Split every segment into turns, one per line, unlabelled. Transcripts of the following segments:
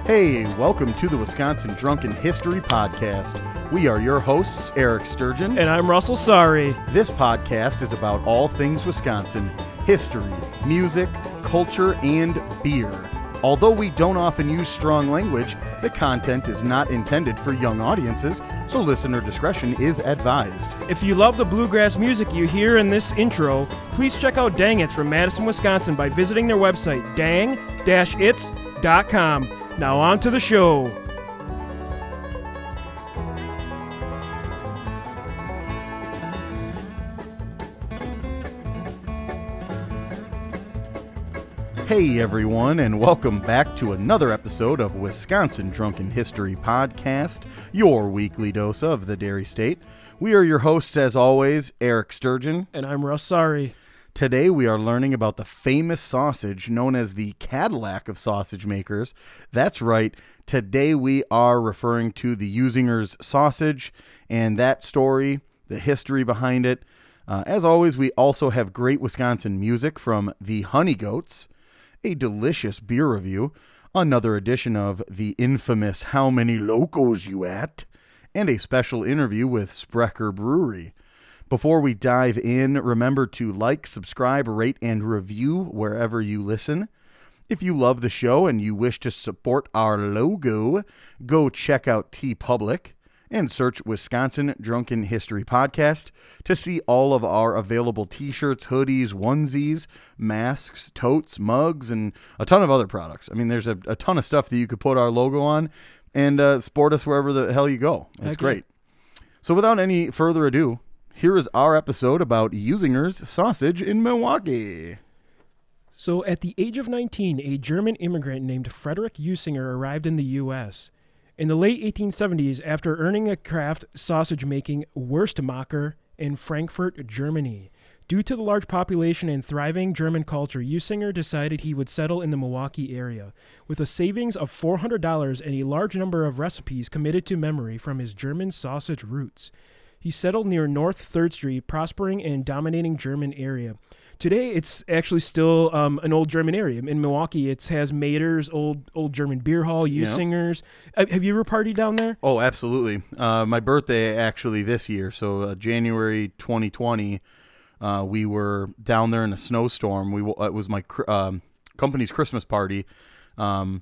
Hey, welcome to the Wisconsin Drunken History Podcast. We are your hosts, Eric Sturgeon.
And I'm Russell Sari.
This podcast is about all things Wisconsin, history, music, culture, and beer. Although we don't often use strong language, the content is not intended for young audiences, so listener discretion is advised.
If you love the bluegrass music you hear in this intro, please check out Dang It's from Madison, Wisconsin by visiting their website, dang-its.com. Now on to the show.
Hey everyone, and welcome back to another episode of Wisconsin Drunken History Podcast, your weekly dose of the Dairy State. We are your hosts, as always, Eric Sturgeon.
And I'm Russ Sari.
Today we are learning about the famous sausage known as the Cadillac of sausage makers. That's right, today we are referring to the Usinger's sausage and that story, the history behind it. As always, we also have great Wisconsin music from the Honeygoats, a delicious beer review, another edition of the infamous How Many Locos You At, and a special interview with Sprecher Brewery. Before we dive in, remember to like, subscribe, rate, and review wherever you listen. If you love the show and you wish to support our logo, go check out TeePublic and search Wisconsin Drunken History Podcast to see all of our available t-shirts, hoodies, onesies, masks, totes, mugs, and a ton of other products. I mean, there's a ton of stuff that you could put our logo on and support us wherever the hell you go. It's great. So without any further ado, here is our episode about Usinger's sausage in Milwaukee.
So at the age of 19, a German immigrant named Frederick Usinger arrived in the U.S. In the late 1870s, after earning a craft sausage-making Wurstmacher in Frankfurt, Germany. Due to the large population and thriving German culture, Usinger decided he would settle in the Milwaukee area. With a savings of $400 and a large number of recipes committed to memory from his German sausage roots, he settled near North 3rd Street, prospering and dominating German area. Today, it's actually still an old German area. In Milwaukee, it has Mader's, old German beer hall, Usinger's. Have you ever partied down there?
Oh, absolutely. My birthday, actually, this year, so January 2020, we were down there in a snowstorm. It was my company's Christmas party, and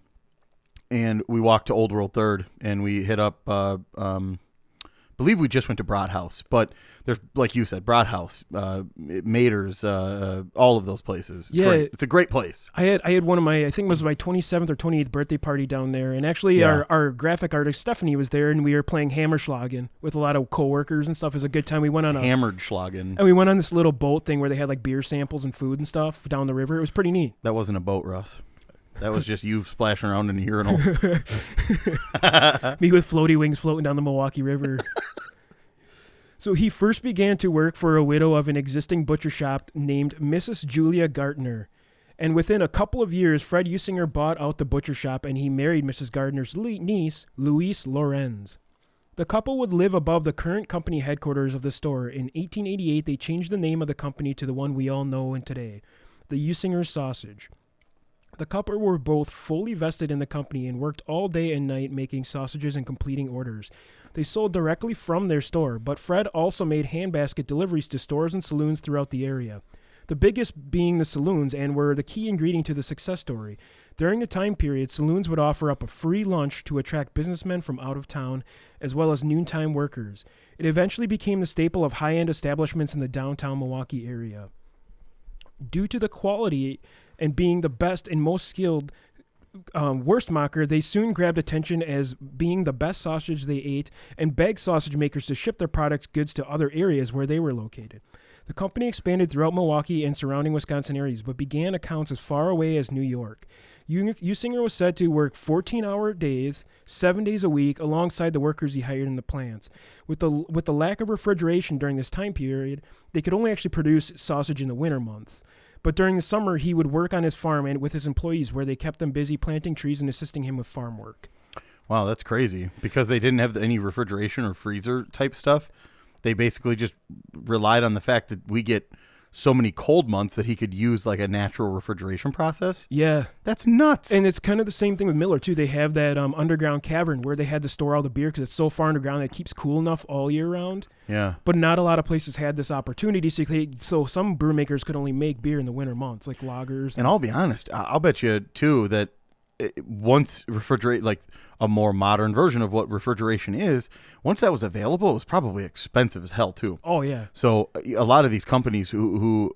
we walked to Old World 3rd, and we hit up... I believe we just went to Brat House, but there's, like you said, Brat House, Mader's, all of those places. It's great. It's a great place.
I had one of my, I think it was my 27th or 28th birthday party down there, and actually our graphic artist Stephanie was there, and we were playing Hammerschlagen with a lot of coworkers and stuff. It was a good time. We went on
Hammerschlagen.
And we went on this little boat thing where they had like beer samples and food and stuff down the river. It was pretty neat.
That wasn't a boat, Russ. That was just you splashing around in a urinal.
Me with floaty wings floating down the Milwaukee River. So he first began to work for a widow of an existing butcher shop named Mrs. Julia Gartner. And within a couple of years, Fred Usinger bought out the butcher shop and he married Mrs. Gardner's niece, Louise Lorenz. The couple would live above the current company headquarters of the store. In 1888, they changed the name of the company to the one we all know today, the Usinger's Sausage. The couple were both fully vested in the company and worked all day and night making sausages and completing orders. They sold directly from their store, but Fred also made handbasket deliveries to stores and saloons throughout the area. The biggest being the saloons, and were the key ingredient to the success story. During the time period, saloons would offer up a free lunch to attract businessmen from out of town, as well as noontime workers. It eventually became the staple of high-end establishments in the downtown Milwaukee area. Due to the quality and being the best and most skilled Wurstmacher, they soon grabbed attention as being the best sausage they ate and begged sausage makers to ship their products goods to other areas where they were located. The company expanded throughout Milwaukee and surrounding Wisconsin areas, but began accounts as far away as New York. Usinger was said to work 14-hour days, 7 days a week, alongside the workers he hired in the plants. With the lack of refrigeration during this time period, they could only actually produce sausage in the winter months. But during the summer, he would work on his farm and with his employees, where they kept them busy planting trees and assisting him with farm work.
Wow, that's crazy. Because they didn't have any refrigeration or freezer type stuff, they basically just relied on the fact that we get so many cold months that he could use like a natural refrigeration process.
Yeah.
That's nuts.
And it's kind of the same thing with Miller, too. They have that underground cavern where they had to store all the beer because it's so far underground that it keeps cool enough all year round.
Yeah.
But not a lot of places had this opportunity. So some brew makers could only make beer in the winter months, like lagers.
And I'll be honest, I'll bet you, too, that once refrigerate, like a more modern version of what refrigeration is, once that was available, it was probably expensive as hell, too.
Oh, yeah.
So a lot of these companies who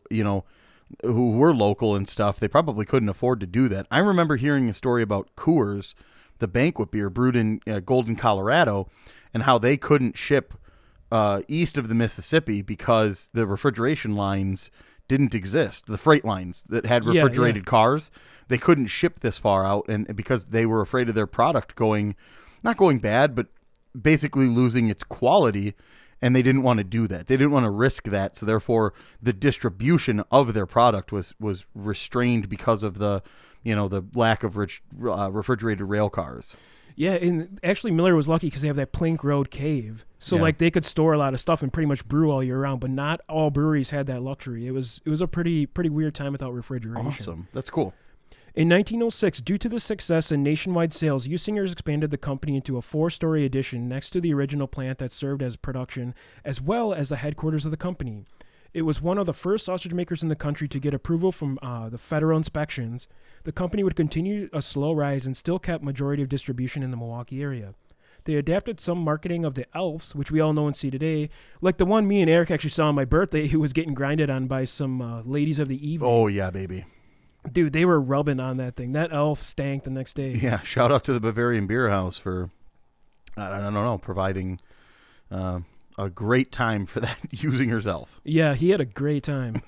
were local and stuff, they probably couldn't afford to do that. I remember hearing a story about Coors, the banquet beer brewed in Golden, Colorado, and how they couldn't ship east of the Mississippi because the refrigeration lines didn't exist. The freight lines that had refrigerated cars, they couldn't ship this far out, and because they were afraid of their product not going bad, but basically losing its quality. And they didn't want to do that. They didn't want to risk that. So therefore, the distribution of their product was restrained because of the lack of refrigerated rail cars.
Yeah, and actually Miller was lucky because they have that Plank Road cave. So like they could store a lot of stuff and pretty much brew all year round, but not all breweries had that luxury. It was a pretty weird time without refrigeration.
Awesome. That's cool.
In 1906, due to the success and nationwide sales, Usingers expanded the company into a 4-story addition next to the original plant that served as production, as well as the headquarters of the company. It was one of the first sausage makers in the country to get approval from the federal inspections. The company would continue a slow rise and still kept majority of distribution in the Milwaukee area. They adapted some marketing of the Elves, which we all know and see today, like the one me and Eric actually saw on my birthday, who was getting grinded on by some ladies of the evening.
Oh, yeah, baby.
Dude, they were rubbing on that thing. That elf stank the next day.
Yeah, shout out to the Bavarian Beer House for, I don't know, providing a great time for that Usinger's elf.
Yeah, he had a great time.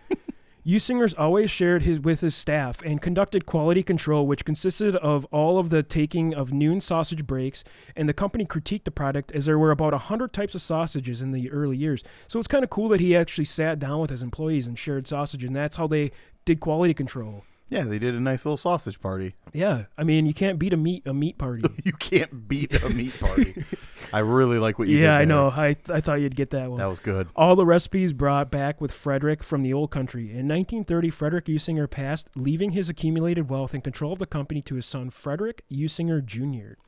Usingers always shared with his staff and conducted quality control, which consisted of all of the taking of noon sausage breaks, and the company critiqued the product as there were about 100 types of sausages in the early years. So it's kind of cool that he actually sat down with his employees and shared sausage, and that's how they did quality control.
Yeah, they did a nice little sausage party.
Yeah, I mean, you can't beat a meat party.
You can't beat a meat party. I really like what you did there.
Yeah, I know. I thought you'd get that one.
That was good.
All the recipes brought back with Frederick from the old country. In 1930, Frederick Usinger passed, leaving his accumulated wealth and control of the company to his son, Frederick Usinger Jr.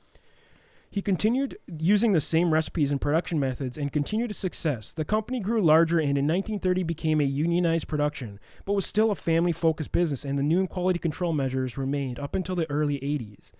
He continued using the same recipes and production methods and continued to success. The company grew larger and in 1930 became a unionized production, but was still a family-focused business, and the new quality control measures remained up until the early 80s.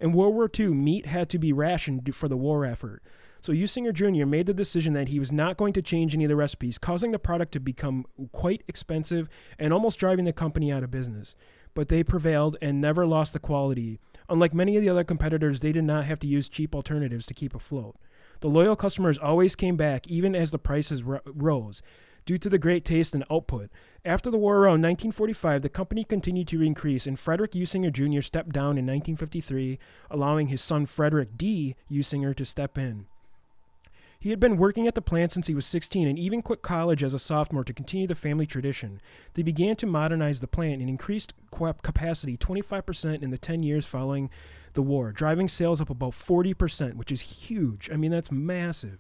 In World War II, meat had to be rationed for the war effort. So Usinger Jr. made the decision that he was not going to change any of the recipes, causing the product to become quite expensive and almost driving the company out of business. But they prevailed and never lost the quality. Unlike many of the other competitors, they did not have to use cheap alternatives to keep afloat. The loyal customers always came back, even as the prices rose, due to the great taste and output. After the war around 1945, the company continued to increase, and Frederick Usinger Jr. stepped down in 1953, allowing his son Frederick D. Usinger to step in. He had been working at the plant since he was 16 and even quit college as a sophomore to continue the family tradition. They began to modernize the plant and increased capacity 25% in the 10 years following the war, driving sales up about 40%, which is huge. I mean, that's massive.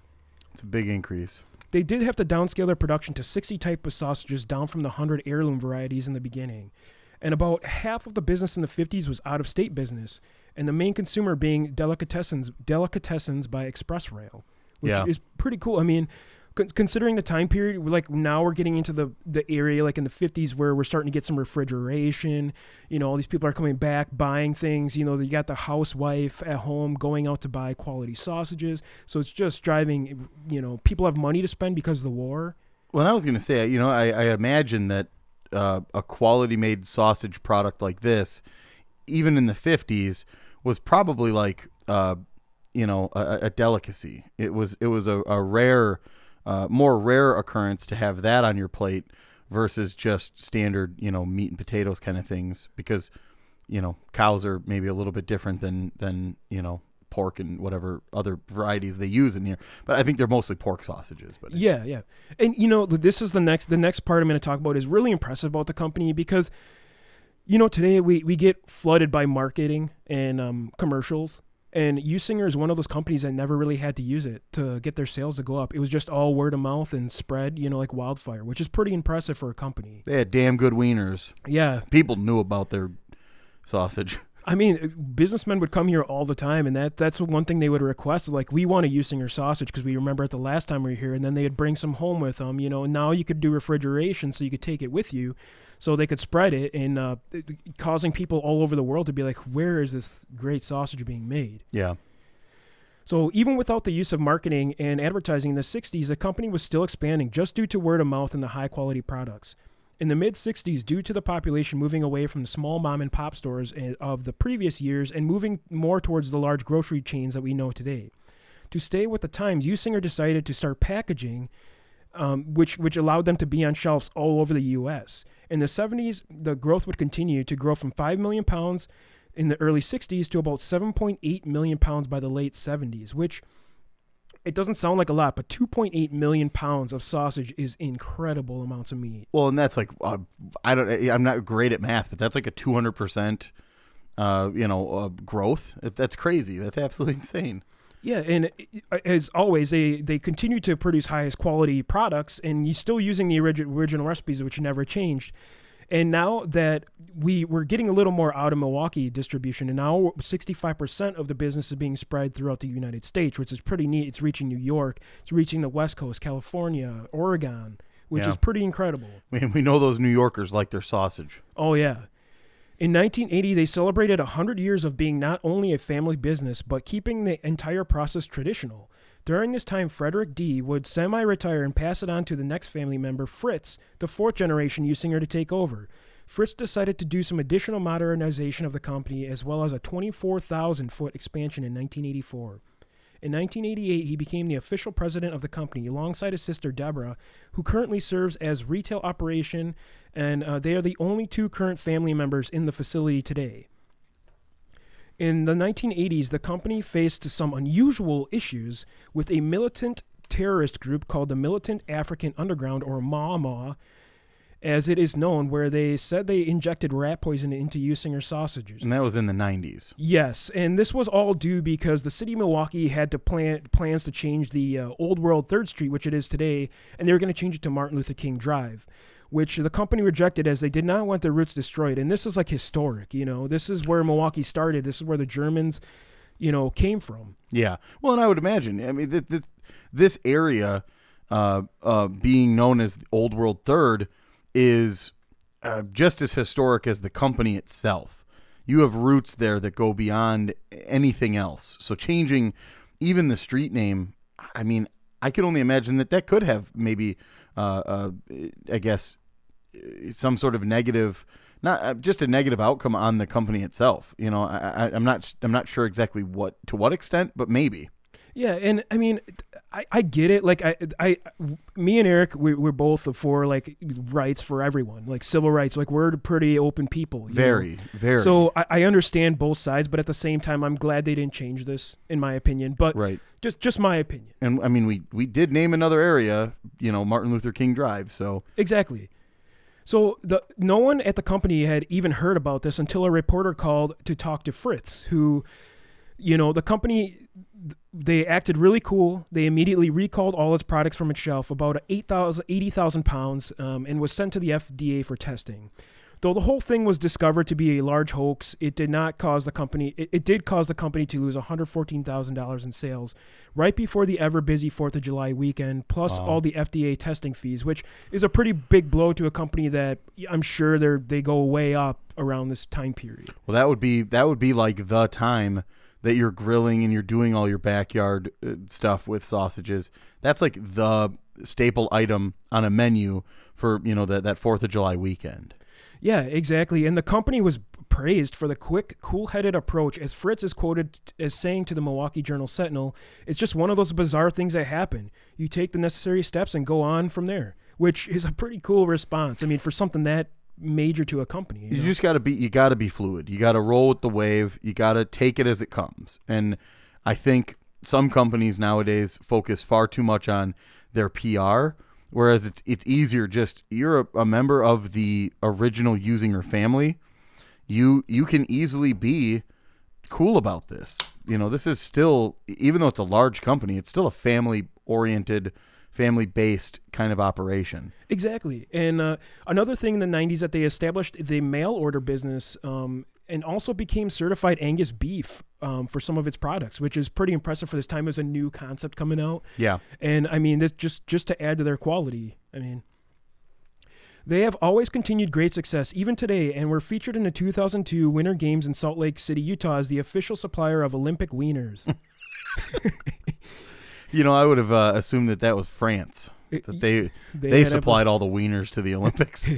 It's a big increase.
They did have to downscale their production to 60 types of sausages, down from the 100 heirloom varieties in the beginning. And about half of the business in the 50s was out-of-state business, and the main consumer being delicatessens by express rail. Which is pretty cool. I mean, considering the time period, like now we're getting into the area like in the 50s where we're starting to get some refrigeration. You know, all these people are coming back, buying things. You know, you got the housewife at home going out to buy quality sausages. So it's just driving, you know, people have money to spend because of the war.
Well, I was going to say, you know, I imagine that a quality-made sausage product like this, even in the 50s, was probably like... you know, a delicacy. It was a rare, more rare occurrence to have that on your plate versus just standard, you know, meat and potatoes kind of things, because, you know, cows are maybe a little bit different than you know, pork and whatever other varieties they use in here. But I think they're mostly pork sausages. But
yeah. And you know, this is the next part I'm going to talk about is really impressive about the company because, you know, today we get flooded by marketing and commercials. And Usinger is one of those companies that never really had to use it to get their sales to go up. It was just all word of mouth and spread, like wildfire, which is pretty impressive for a company.
They had damn good wieners.
Yeah.
People knew about their sausage.
I mean, businessmen would come here all the time, and that's one thing they would request. Like, we want a Usinger sausage because we remember it the last time we were here, and then they'd bring some home with them. And now you could do refrigeration, so you could take it with you, so they could spread it, and causing people all over the world to be like, where is this great sausage being made?
Yeah.
So even without the use of marketing and advertising in the 60s, the company was still expanding just due to word of mouth and the high-quality products. In the mid-60s, due to the population moving away from the small mom-and-pop stores of the previous years and moving more towards the large grocery chains that we know today. To stay with the times, Usinger decided to start packaging, which allowed them to be on shelves all over the U.S. In the 70s, the growth would continue to grow from 5 million pounds in the early 60s to about 7.8 million pounds by the late 70s, which... It doesn't sound like a lot, but 2.8 million pounds of sausage is incredible amounts of meat.
Well, and that's like I'm not great at math, but that's like a 200%, growth. That's crazy. That's absolutely insane.
Yeah, and as always, they continue to produce highest quality products, and you're still using the original recipes, which never changed. And now that we're getting a little more out of Milwaukee distribution, and now 65% of the business is being spread throughout the United States, which is pretty neat. It's reaching New York. It's reaching the West Coast, California, Oregon, which is pretty incredible.
We know those New Yorkers like their sausage.
Oh, yeah. In 1980, they celebrated 100 years of being not only a family business, but keeping the entire process traditional. During this time, Frederick D. would semi-retire and pass it on to the next family member, Fritz, the fourth generation Usinger, to take over. Fritz decided to do some additional modernization of the company, as well as a 24,000-foot expansion in 1984. In 1988, he became the official president of the company, alongside his sister, Deborah, who currently serves as retail operation, and they are the only two current family members in the facility today. In the 1980s, the company faced some unusual issues with a militant terrorist group called the Militant African Underground, or MAMA, as it is known, where they said they injected rat poison into Usinger sausages.
And that was in the 90s.
Yes, and this was all due because the city of Milwaukee had to plans to change the Old World 3rd Street, which it is today, and they were going to change it to Martin Luther King Drive, which the company rejected as they did not want their roots destroyed. And this is like historic, This is where Milwaukee started. This is where the Germans, came from.
Yeah. Well, and I would imagine, I mean, this area being known as the Old World 3rd is just as historic as the company itself. You have roots there that go beyond anything else. So changing even the street name, I mean, I could only imagine that could have maybe, I guess, some sort of negative, not just a negative outcome on the company itself. I'm not sure exactly to what extent, but maybe.
Yeah, and I mean, I get it. Like me and Eric, we're both for like rights for everyone, like civil rights. Like we're pretty open people.
Very.
So I understand both sides, but at the same time, I'm glad they didn't change this, in my opinion. But
right.
Just my opinion.
And I mean, we did name another area, Martin Luther King Drive. So
exactly. So no one at the company had even heard about this until a reporter called to talk to Fritz, who, the company, they acted really cool. They immediately recalled all its products from its shelf, about 80,000 pounds, and was sent to the FDA for testing. Though the whole thing was discovered to be a large hoax, it did cause the company to lose $114,000 in sales right before the ever busy 4th of July weekend, plus all the FDA testing fees, which is a pretty big blow to a company that I'm sure they go way up around this time period.
Well, that would be like the time that you're grilling and you're doing all your backyard stuff with sausages. That's like the staple item on a menu for, that 4th of July weekend.
Yeah, exactly. And the company was praised for the quick, cool-headed approach, as Fritz is quoted as saying to the Milwaukee Journal-Sentinel, "It's just one of those bizarre things that happen. You take the necessary steps and go on from there," which is a pretty cool response. I mean, for something that major to a company. You
just got to be fluid. You got to roll with the wave. You got to take it as it comes. And I think some companies nowadays focus far too much on their PR, whereas it's easier. Just you're a member of the original Usinger family. You can easily be cool about this. this is still, even though it's a large company, it's still a family-oriented, family-based kind of operation.
Exactly. And another thing in the 90s that they established the mail order business and also became certified Angus beef for some of its products, which is pretty impressive for this time as a new concept coming out.
Yeah.
And I mean, this just to add to their quality. I mean, they have always continued great success, even today, and were featured in the 2002 Winter Games in Salt Lake City, Utah, as the official supplier of Olympic Wieners.
I would have assumed that was France, that they supplied all the wieners to the Olympics.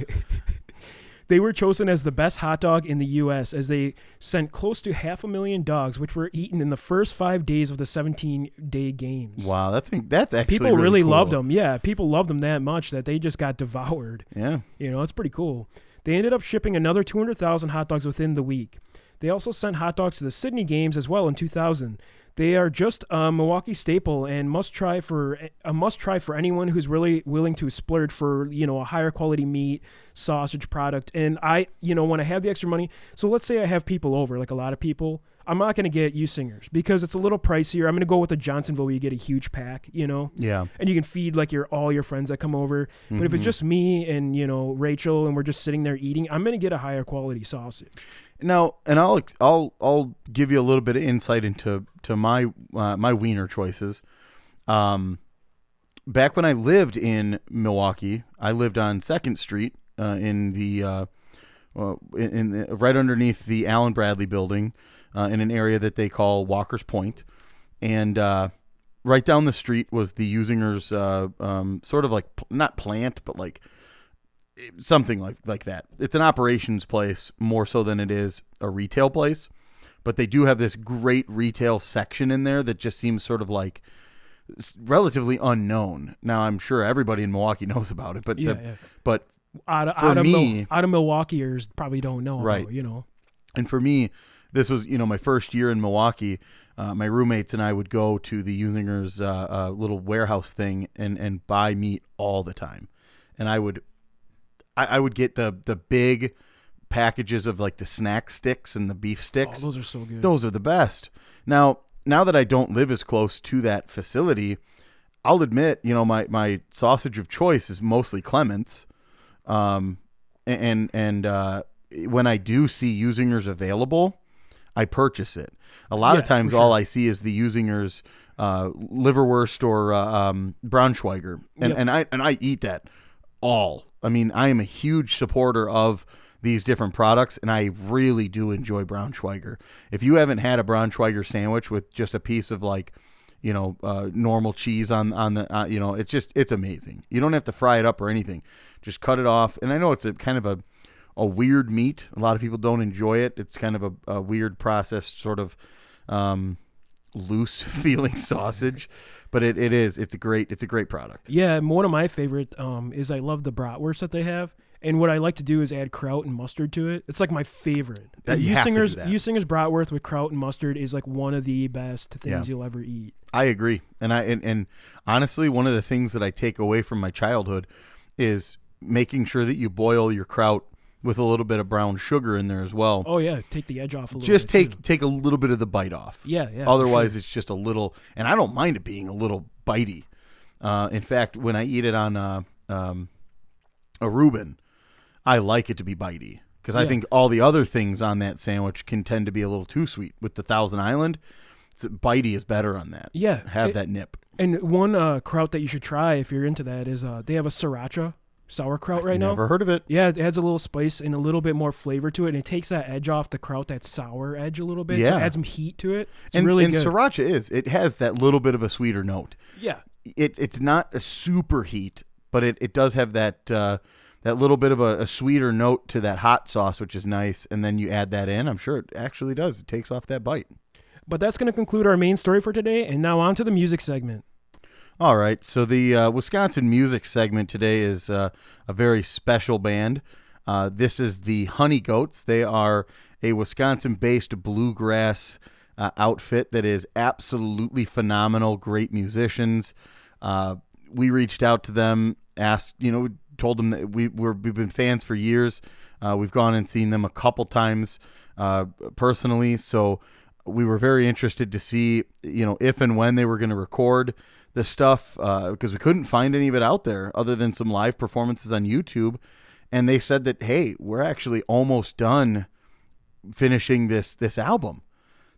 They were chosen as the best hot dog in the U.S. as they sent close to 500,000 dogs, which were eaten in the first 5 days of the 17-day games.
Wow, that's actually
people really
cool.
loved them. Yeah, people loved them that much that they just got devoured.
Yeah,
it's pretty cool. They ended up shipping another 200,000 hot dogs within the week. They also sent hot dogs to the Sydney Games as well in 2000. They are just a Milwaukee staple and must try for anyone who's really willing to splurge for a higher quality meat sausage product. And I when I have the extra money, so let's say I have people over, like a lot of people, I'm not going to get Usingers because it's a little pricier. I'm going to go with the Johnsonville where you get a huge pack,
Yeah.
and you can feed like all your friends that come over. Mm-hmm. But if it's just me and Rachel and we're just sitting there eating, I'm going to get a higher quality sausage.
Now, and I'll give you a little bit of insight into my my wiener choices. Back when I lived in Milwaukee, I lived on 2nd Street in the right underneath the Allen Bradley building in an area that they call Walker's Point, and right down the street was the Usingers sort of like not plant but like something like that. It's an operations place more so than it is a retail place, but they do have this great retail section in there that just seems sort of like relatively unknown. Now I'm sure everybody in Milwaukee knows about it, but but
out of Milwaukeeers probably don't know
right.
about,
And for me, this was my first year in Milwaukee. My roommates and I would go to the Usingers little warehouse thing and buy meat all the time, and I would get the big packages of like the snack sticks and the beef sticks.
Oh, those are so good.
Those are the best. Now that I don't live as close to that facility, I'll admit, my sausage of choice is mostly Clements. And when I do see Usingers available, I purchase it. A lot of times all I see is the Usingers liverwurst or Braunschweiger. And I eat that all. I mean, I am a huge supporter of these different products, and I really do enjoy Braunschweiger. If you haven't had a Braunschweiger sandwich with just a piece of normal cheese on the, it's amazing. You don't have to fry it up or anything. Just cut it off. And I know it's a kind of a weird meat. A lot of people don't enjoy it. It's kind of a weird processed sort of loose feeling sausage. But it's a great product.
Yeah, one of my favorite is I love the bratwurst that they have, and what I like to do is add kraut and mustard to it. It's like my favorite. Usingers bratwurst with kraut and mustard is like one of the best things you'll ever eat.
I agree, and honestly, one of the things that I take away from my childhood is making sure that you boil your kraut with a little bit of brown sugar in there as well.
Oh yeah, take the edge off a little.
Just
bit
take a little bit of the bite off.
Yeah.
Otherwise, it's just a little, and I don't mind it being a little bitey. In fact, when I eat it on a Reuben, I like it to be bitey because I think all the other things on that sandwich can tend to be a little too sweet. With the Thousand Island, bitey is better on that.
Yeah,
that nip.
And one kraut that you should try if you're into that is they have a sriracha sauerkraut right now.
Never heard of it.
Yeah, it adds a little spice and a little bit more flavor to it, and it takes that edge off the kraut, that sour edge a little bit.
Yeah.
So it adds some heat to it. It's
and
really good.
And sriracha it has that little bit of a sweeter note.
Yeah.
It's not a super heat, but it does have that little bit of a sweeter note to that hot sauce, which is nice. And then you add that in. I'm sure it actually does. It takes off that bite.
But that's going to conclude our main story for today, and now on to the music segment.
All right, so the Wisconsin music segment today is a very special band. This is the Honeygoats. They are a Wisconsin-based bluegrass outfit that is absolutely phenomenal, great musicians. We reached out to them, told them that we've been fans for years. We've gone and seen them a couple times personally, so We were very interested to see, if and when they were going to record the stuff, because we couldn't find any of it out there other than some live performances on YouTube. And they said that, hey, we're actually almost done finishing this album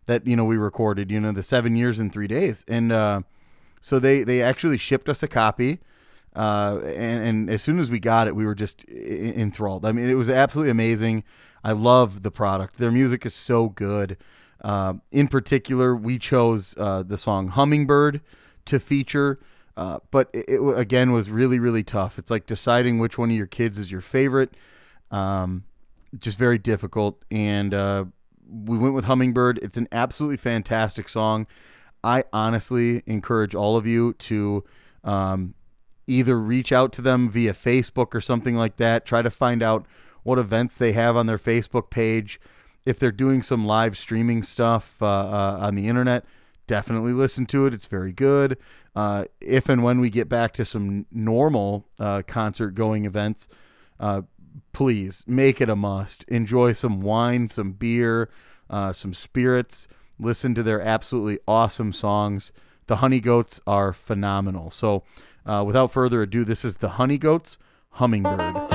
that, we recorded, the 7 years in 3 days. And so they actually shipped us a copy. And as soon as we got it, we were just enthralled. I mean, it was absolutely amazing. I love the product. Their music is so good. In particular, we chose the song Hummingbird to feature, but it again was really, really tough. It's like deciding which one of your kids is your favorite. Just very difficult. And we went with Hummingbird. It's an absolutely fantastic song. I honestly encourage all of you to either reach out to them via Facebook or something like that. Try to find out what events they have on their Facebook page. If they're doing some live streaming stuff on the internet, definitely listen to it. It's very good. If and when we get back to some normal concert-going events, please make it a must. Enjoy some wine, some beer, some spirits. Listen to their absolutely awesome songs. The Honeygoats are phenomenal. So without further ado, this is the Honeygoats, Hummingbird.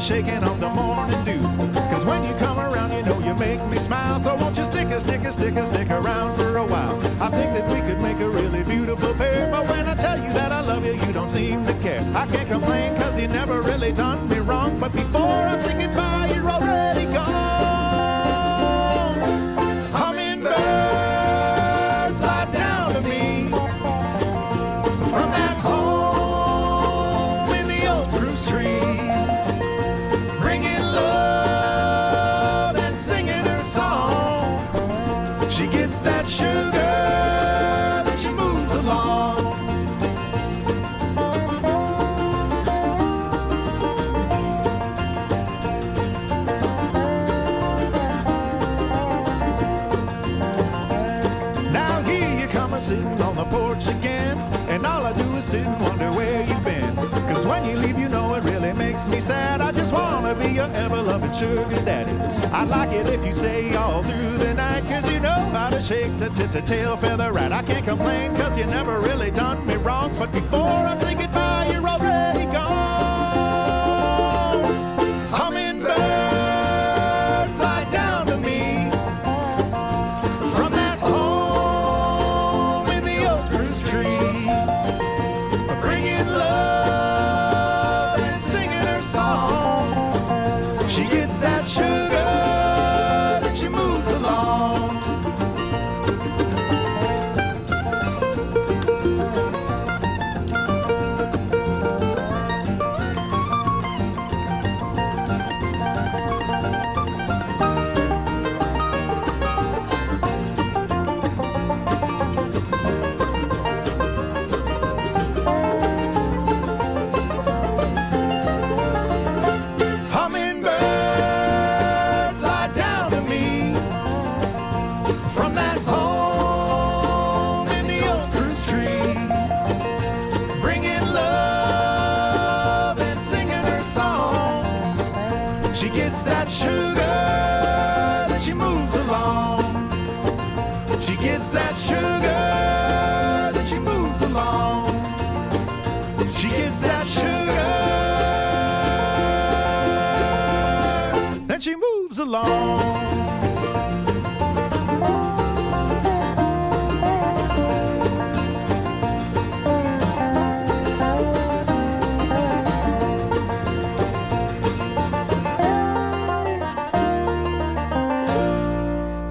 Shaking on the morning dew. Cause when you come around, you make me smile. So won't you stick around for a while. I think that we could make a really beautiful pair. But when I tell you that I love you, you don't seem to care. I can't complain cause you never really done me wrong. But before I say goodbye, you're already gone. Hummingbird, fly down to me from that home in the old spruce tree. She gets that sugar, then she moves along. Now here you come sitting on the porch again, and all I do is sit and wonder where you've been. Cause when you leave, it really makes me sad. I just wanna be your ever-loving sugar daddy. I'd like it if you stay all through the night, cause you know how to shake the tail feather right. I can't complain cause you never really done me wrong. But before I say goodbye, you're already gone. Hummingbird, fly down to me from that home in the old spruce tree, bringing love and singing her song. She gets that sugar, then she moves along. She gets that sugar, then she moves along. She gets that sugar, then she moves along. She gets that sugar, then she moves along.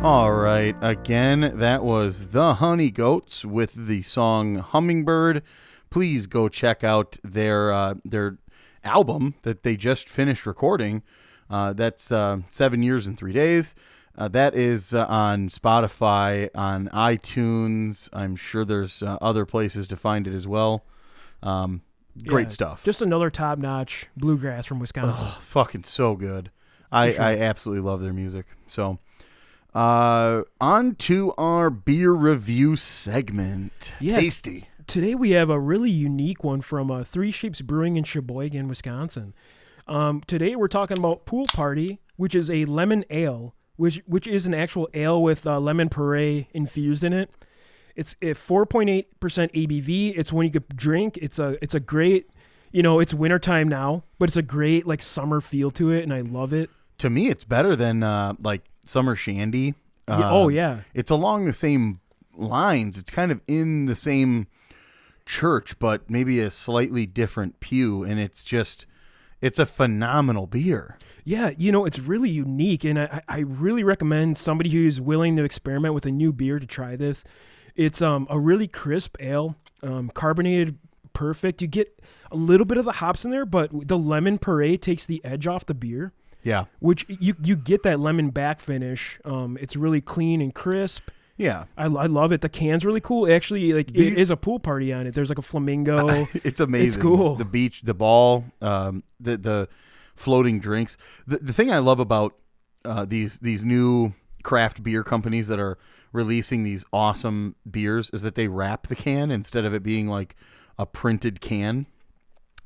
All right, again, that was the Honeygoats with the song Hummingbird, please go check out their album that they just finished recording. That's 7 years and 3 days. That is on Spotify, on iTunes. I'm sure there's other places to find it as well. Great stuff.
Just another top-notch bluegrass from Wisconsin.
Oh, fucking so good. I absolutely love their music. So, on to our beer review segment.
Yeah.
Tasty.
Today we have a really unique one from Three Sheeps Brewing in Sheboygan, Wisconsin. Today we're talking about Pool Party, which is a lemon ale, which is an actual ale with lemon puree infused in it. It's a 4.8% ABV. It's one you could drink. It's a great, it's wintertime now, but it's a great like summer feel to it, and I love it.
To me, it's better than like Summer Shandy.
Oh yeah,
it's along the same lines. It's kind of in the same church, but maybe a slightly different pew, and it's a phenomenal beer.
Yeah, it's really unique, and I really recommend somebody who's willing to experiment with a new beer to try this. It's a really crisp ale, carbonated, perfect. You get a little bit of the hops in there, but the lemon puree takes the edge off the beer.
Yeah,
which you get that lemon back finish. It's really clean and crisp.
Yeah,
I love it. The can's really cool. Actually, it is a pool party on it. There's like a flamingo.
It's amazing.
It's cool.
The beach, the ball, the floating drinks. The thing I love about these new craft beer companies that are releasing these awesome beers is that they wrap the can instead of it being like a printed can.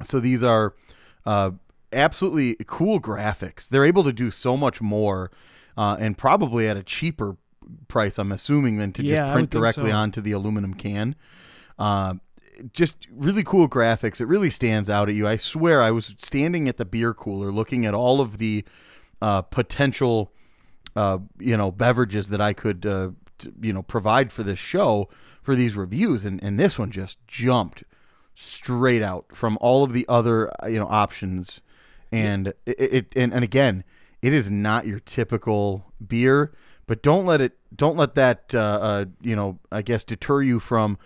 So these are absolutely cool graphics. They're able to do so much more and probably at a cheaper price, I'm assuming, than to just print directly onto the aluminum can. Just really cool graphics. It really stands out at you. I swear I was standing at the beer cooler looking at all of the potential beverages that I could provide for this show, for these reviews, and this one just jumped straight out from all of the other options. And and again, it is not your typical beer, but don't let that I guess deter you from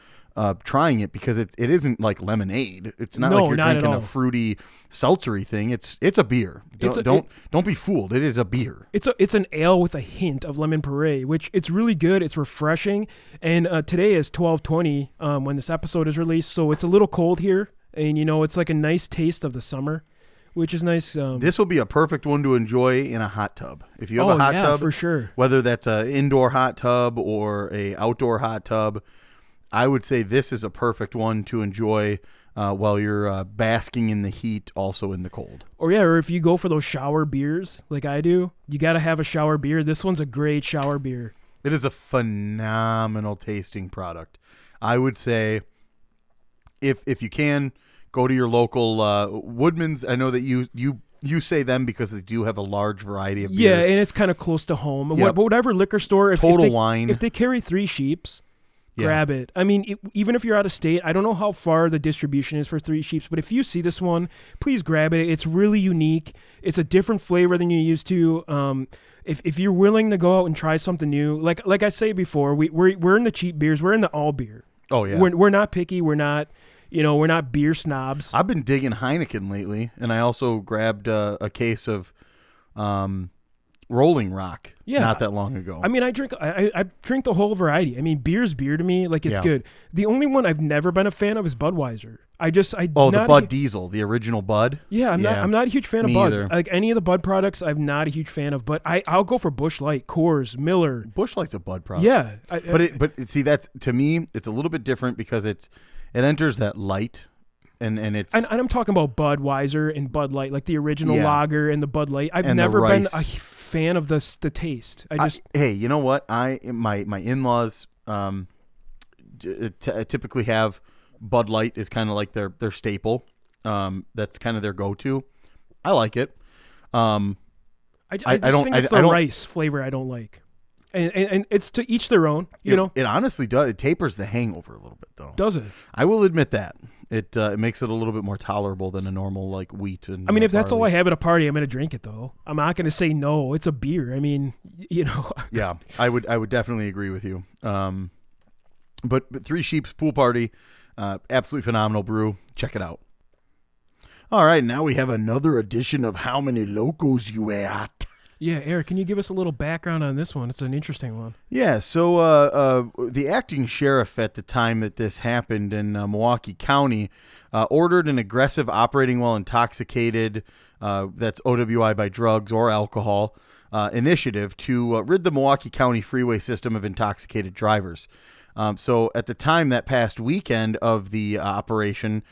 trying it, because it isn't like lemonade. It's not like you're drinking a fruity seltzery thing. It's a beer. Don't be fooled. It is a beer.
It's an ale with a hint of lemon puree, which it's really good. It's refreshing. And today is 12/20 when this episode is released, so it's a little cold here, and it's like a nice taste of the summer, which is nice.
This will be a perfect one to enjoy in a hot tub. If you have a hot tub,
for sure.
Whether that's an indoor hot tub or a outdoor hot tub, I would say this is a perfect one to enjoy while you're basking in the heat, also in the cold.
Or if you go for those shower beers like I do, you got to have a shower beer. This one's a great shower beer.
It is a phenomenal tasting product. I would say if you can, go to your local Woodman's. I know that you say them because they do have a large variety of beers.
Yeah, and it's kind of close to home. Yep. Whatever liquor store.
Total Wine.
If they carry Three Sheeps, grab it. I mean, even if you're out of state, I don't know how far the distribution is for Three Sheeps, but if you see this one, please grab it. It's really unique. It's a different flavor than you're used to. If you're willing to go out and try something new, like I say before, we're in the cheap beers. We're in the all beer.
Oh yeah.
We're not picky. We're not beer snobs.
I've been digging Heineken lately, and I also grabbed a case of Rolling Rock not that long ago.
I mean, I drink the whole variety. I mean, beer's beer to me. Like, it's good. The only one I've never been a fan of is Budweiser.
The Bud Diesel, the original Bud.
Yeah, I'm not a huge fan of Bud.
Either.
Like any of the Bud products, I'm not a huge fan of. But I'll go for Busch Light, Coors, Miller.
Busch Light's a Bud product.
Yeah,
but see, that's, to me, it's a little bit different because it enters that light. And it's
and I'm talking about Budweiser and Bud Light, like the original lager and the Bud Light. I've never been a fan of the taste.
Hey, you know what? My in-laws typically have Bud Light is kind of like their staple. That's kind of their go-to. I like it. I
think it's the rice flavor I don't like. And it's to each their own, you know.
It honestly does. It tapers the hangover a little bit, though.
Does it?
I will admit that. It makes it a little bit more tolerable than a normal like wheat and.
I mean, if that's all I have at a party, I'm going to drink it though. I'm not going to say no. It's a beer. I mean,
Yeah, I would definitely agree with you. But Three Sheeps Pool Party, Absolutely phenomenal brew. Check it out. All right, now we have another edition of How Many Locos You At?
Yeah, Eric, can you give us a little background on this one? It's an interesting one.
Yeah, so the acting sheriff at the time that this happened in Milwaukee County ordered an aggressive operating while intoxicated, that's OWI by drugs or alcohol, initiative to rid the Milwaukee County freeway system of intoxicated drivers. So at the time, that past weekend of the Operation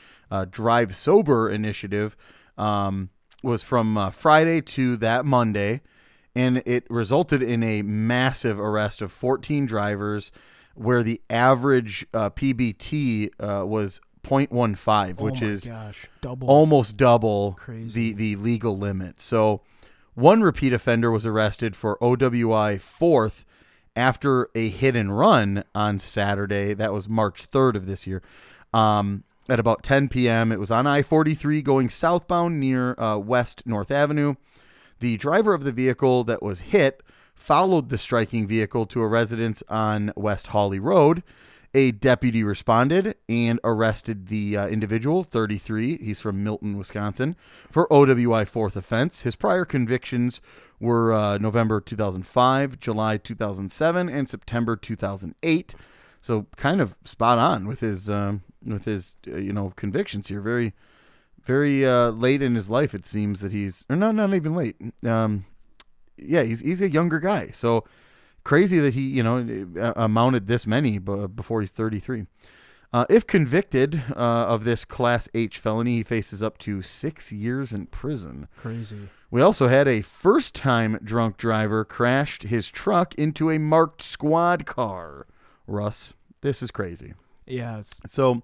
Drive Sober initiative was from Friday to that Monday, and it resulted in a massive arrest of 14 drivers where the average PBT was 0.15, which is almost double the legal limit. So one repeat offender was arrested for OWI 4th after a hit and run on Saturday. That was March 3rd of this year. At about 10 p.m., it was on I-43 going southbound near West North Avenue. The driver of the vehicle that was hit followed the striking vehicle to a residence on West Hawley Road. A deputy responded and arrested the individual, 33. He's from Milton, Wisconsin, for OWI 4th offense. His prior convictions were November 2005, July 2007, and September 2008. So kind of spot on with his convictions here. Very, very late in his life, it seems that he's, or no, not even late. He's a younger guy. So crazy that he, mounted this many before he's 33. If convicted of this Class H felony, he faces up to 6 years in prison.
Crazy.
We also had a first-time drunk driver crashed his truck into a marked squad car. Russ, this is crazy.
Yeah.
So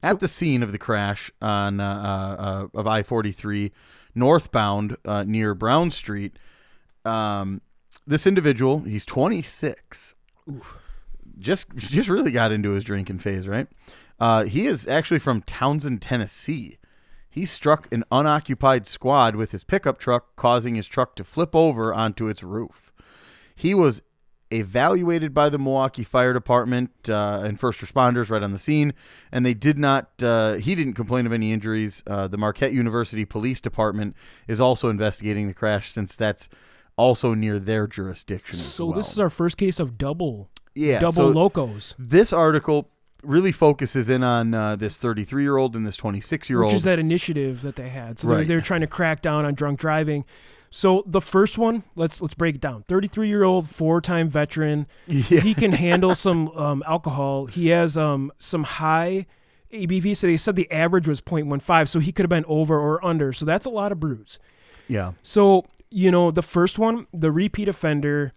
at the scene of the crash on of I-43 northbound near Brown Street, this individual, he's 26.
Oof.
Just really got into his drinking phase, right? He is actually from Townsend, Tennessee. He struck an unoccupied squad with his pickup truck, causing his truck to flip over onto its roof. He was evaluated by the Milwaukee Fire Department and first responders right on the scene, and they did not. He didn't complain of any injuries. The Marquette University Police Department is also investigating the crash, since that's also near their jurisdiction as well.
So this is our first case of double
so
locos.
This article really focuses in on this 33-year-old and this 26-year-old.
Which is that initiative that they had. So
right.
they're trying to crack down on drunk driving. So the first one, let's break it down. 33-year-old, 4-time veteran. Yeah. He can handle some alcohol. He has some high ABV. So they said the average was 0.15. So he could have been over or under. So that's a lot of brews.
Yeah.
So, the first one, the repeat offender,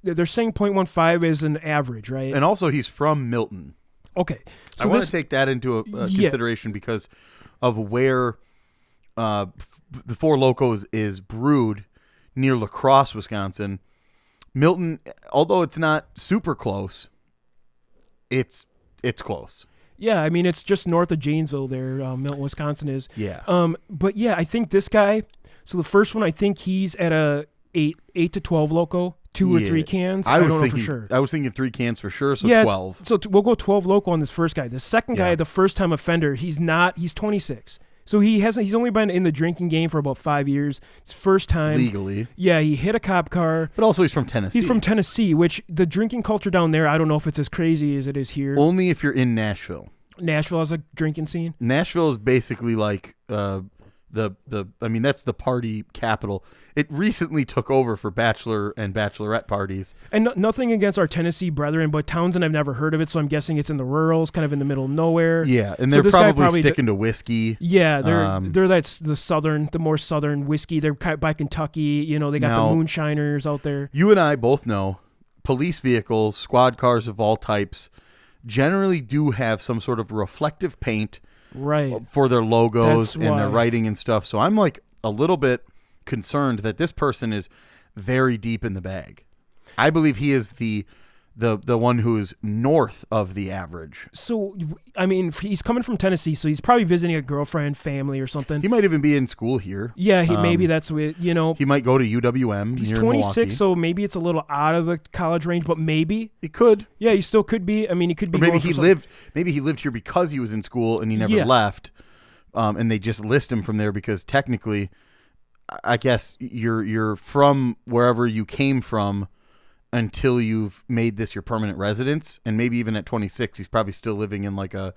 they're saying 0.15 is an average, right?
And also he's from Milton.
Okay. So
I want to take that into a consideration because of where the Four Locos is brewed near La Crosse, Wisconsin. Milton, although it's not super close, it's close.
Yeah, I mean, it's just north of Janesville there, Milton, Wisconsin is.
Yeah.
But yeah, I think this guy, so the first one, I think he's at a 8 to 12 loco, 2 or 3 cans. I don't know for sure.
I was thinking 3 cans for sure, so 12.
So we'll go 12 loco on this first guy. The second guy, the first time offender, he's 26. So he's only been in the drinking game for about 5 years. It's first time.
Legally.
Yeah, he hit a cop car.
But also he's from Tennessee.
He's from Tennessee, which the drinking culture down there, I don't know if it's as crazy as it is here.
Only if you're in Nashville.
Nashville has a drinking scene?
Nashville is basically like that's the party capital. It recently took over for bachelor and bachelorette parties.
And nothing against our Tennessee brethren, but Townsend, I've never heard of it, so I'm guessing it's in the rurals, kind of in the middle of nowhere.
Yeah, and they're probably sticking to whiskey.
Yeah, they're that's the more southern whiskey. They're by Kentucky. They got the moonshiners out there.
You and I both know police vehicles, squad cars of all types, generally do have some sort of reflective paint.
Right.
For their logos and their writing and stuff. So I'm like a little bit concerned that this person is very deep in the bag. I believe he is the the one who's north of the average.
So, I mean, he's coming from Tennessee, so he's probably visiting a girlfriend, family, or something.
He might even be in school here.
Yeah, maybe that's what,
He might go to UWM.
He's
here
26,
in Milwaukee.
so maybe it's a little out of the college range, but maybe.
He could.
Yeah, he still could be. I mean, he could be.
Or maybe
going
he
for
lived. Maybe he lived here because he was in school and he never left, and they just list him from there because technically, I guess you're from wherever you came from until you've made this your permanent residence, and maybe even at 26, he's probably still living in like a,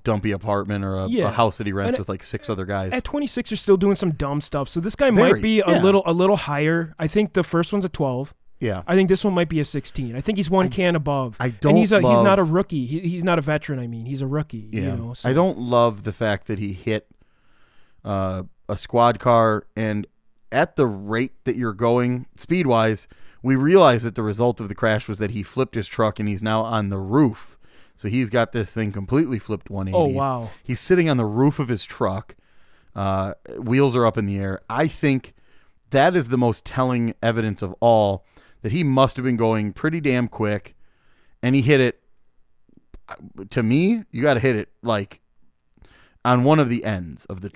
dumpy apartment or a house that he rents with like 6 other guys.
At 26, you're still doing some dumb stuff, so this guy
Very,
might be a little higher. I think the first one's a 12.
Yeah,
I think this one might be a 16. I think he's one can above.
I don't.
And he's not a rookie. He's not a veteran. I mean, he's a rookie.
Yeah,
So.
I don't love the fact that he hit a squad car, and at the rate that you're going speed wise, we realize that the result of the crash was that he flipped his truck and he's now on the roof. So he's got this thing completely flipped 180.
Oh, wow.
He's sitting on the roof of his truck. Wheels are up in the air. I think that is the most telling evidence of all, that he must have been going pretty damn quick, and he hit it. To me, you got to hit it like on one of the ends of the,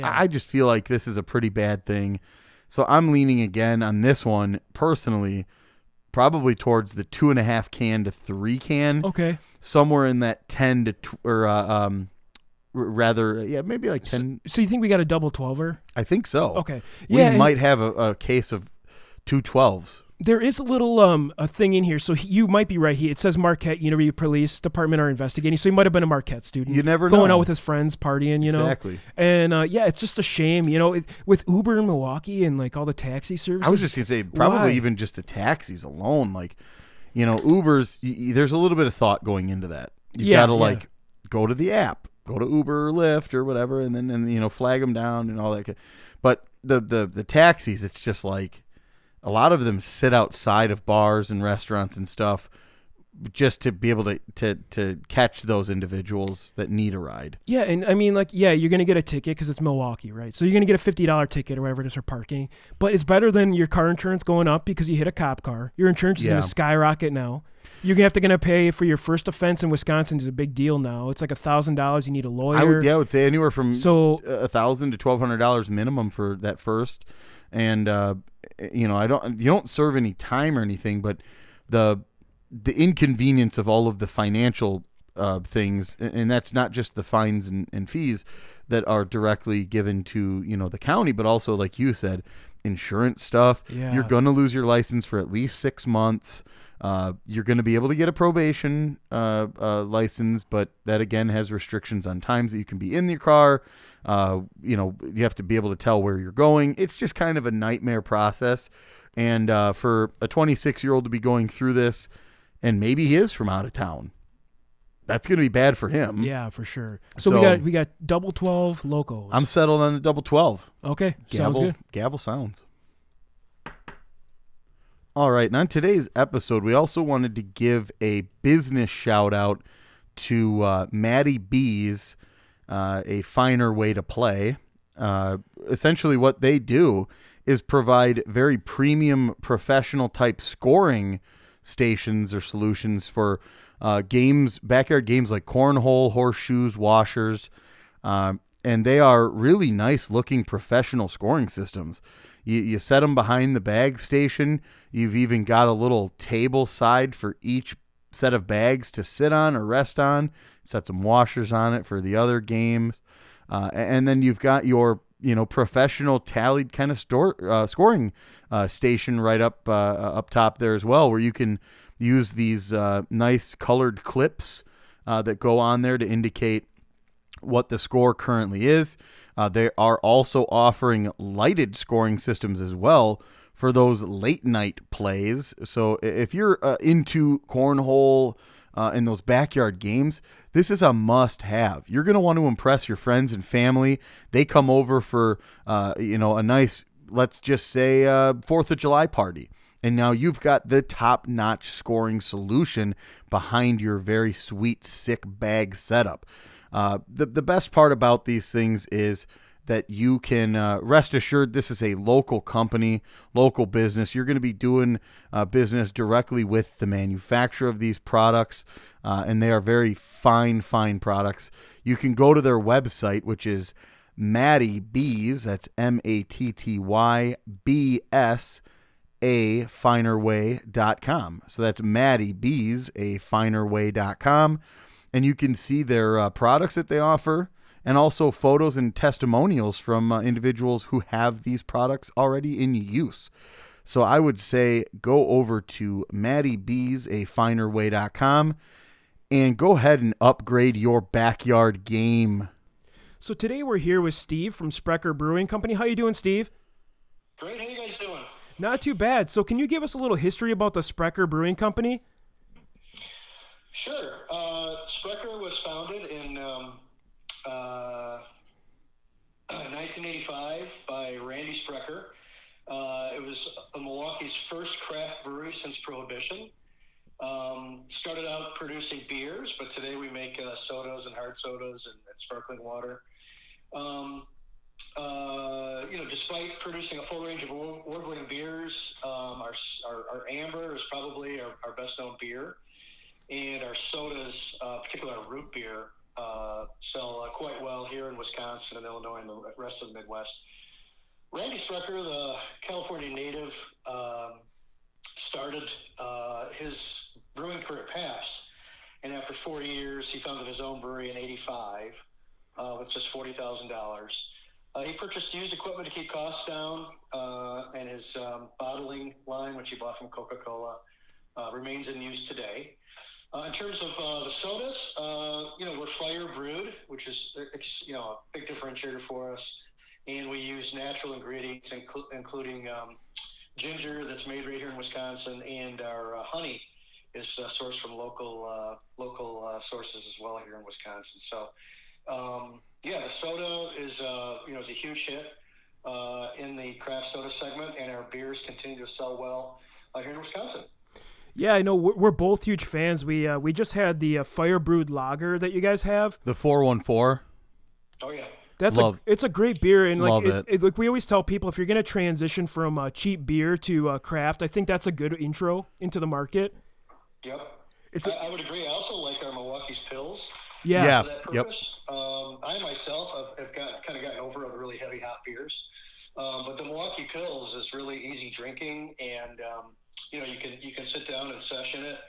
I just feel like this is a pretty bad thing. So I'm leaning again on this one personally, probably towards the 2.5 can to 3 can.
Okay.
Somewhere in that 10 to maybe like 10.
So you think we got a double 12er?
I think so.
Okay.
We might have a case of 2 12s.
There is a little a thing in here, so you might be right. It says Marquette University Police Department are investigating, so he might have been a Marquette student.
You never know.
Going out with his friends, partying,
Exactly.
And it's just a shame, with Uber in Milwaukee and like all the taxi services.
I was just gonna say probably even just the taxis alone, like Ubers. There's a little bit of thought going into that. You got to go to the app, go to Uber or Lyft or whatever, and then flag them down and all that. But the taxis, it's just like, a lot of them sit outside of bars and restaurants and stuff just to be able to catch those individuals that need a ride.
Yeah, and I mean, you're going to get a ticket because it's Milwaukee, right? So you're going to get a $50 ticket or whatever it is for parking. But it's better than your car insurance going up because you hit a cop car. Your insurance is going to skyrocket now. You're going to pay for your first offense in Wisconsin is a big deal now. It's like $1,000. You need a lawyer.
I would say anywhere from $1,000 to $1,200 minimum for that first. And you don't serve any time or anything, but the inconvenience of all of the financial things, and that's not just the fines and fees that are directly given to the county, but also, like you said, insurance stuff.
Yeah.
You're gonna lose your license for at least 6 months. You're going to be able to get a probation license, but that again has restrictions on times that you can be in your car. You have to be able to tell where you're going. It's just kind of a nightmare process. And for a 26-year-old to be going through this, and maybe he is from out of town, that's going to be bad for him.
Yeah, for sure. So we got double 12 locos.
I'm settled on the double 12.
Okay, sounds good.
Gavel sounds. All right, and on today's episode, we also wanted to give a business shout out to Maddie B's, A Finer Way to Play. Essentially what they do is provide very premium professional type scoring stations or solutions for games, backyard games like cornhole, horseshoes, washers, and they are really nice looking professional scoring systems. You set them behind the bag station. You've even got a little table side for each set of bags to sit on or rest on. Set some washers on it for the other games. And then you've got your professional tallied kind of scoring station right up top there as well, where you can use these nice colored clips that go on there to indicate what the score currently is. They are also offering lighted scoring systems as well for those late night plays. So if you're into cornhole and those backyard games, this is a must have. You're going to want to impress your friends and family. They come over for, a nice, let's just say 4th of July party. And now you've got the top-notch scoring solution behind your very sweet, sick bag setup. The best part about these things is that you can rest assured this is a local company, local business. You're going to be doing business directly with the manufacturer of these products, and they are very fine products. You can go to their website, which is Matty B's, that's MATTYBS, afinerway.com. So that's Matty B's, afinerway.com. And you can see their products that they offer, and also photos and testimonials from individuals who have these products already in use. So I would say go over to mattybsafinerway.com and go ahead and upgrade your backyard game.
So today we're here with Steve from Sprecher Brewing Company. How you doing, Steve?
Great. How you guys doing?
Not too bad. So can you give us a little history about the Sprecher Brewing Company?
Sure. Sprecher was founded in 1985 by Randy Sprecher. It was Milwaukee's first craft brewery since Prohibition. Started out producing beers, but today we make sodas and hard sodas and sparkling water. Despite producing a full range of award-winning beers, our amber is probably our best-known beer, and our sodas, particularly our root beer, sell quite well here in Wisconsin and Illinois and the rest of the Midwest. Randy Sprecher, the California native, started his brewing career at Pabst, and after 4 years, he founded his own brewery in '85 with just $40,000. He purchased used equipment to keep costs down, and his bottling line, which he bought from Coca-Cola, remains in use today. In terms of the sodas, we're fire brewed, which is a big differentiator for us, and we use natural ingredients, including ginger that's made right here in Wisconsin, and our honey is sourced from local sources as well here in Wisconsin. So, the soda is a huge hit in the craft soda segment, and our beers continue to sell well here in Wisconsin.
Yeah, I know we're both huge fans. We just had the fire brewed lager that you guys have.
The 414.
Oh yeah.
It's a great beer, and
Love
like we always tell people, if you're gonna transition from cheap beer to craft, I think that's a good intro into the market.
Yep. I would agree. I also like our Milwaukee's Pills.
Yeah.
For that purpose. Yep. I myself have gotten over the really heavy hot beers, but the Milwaukee Pills is really easy drinking, and you can sit down and session it.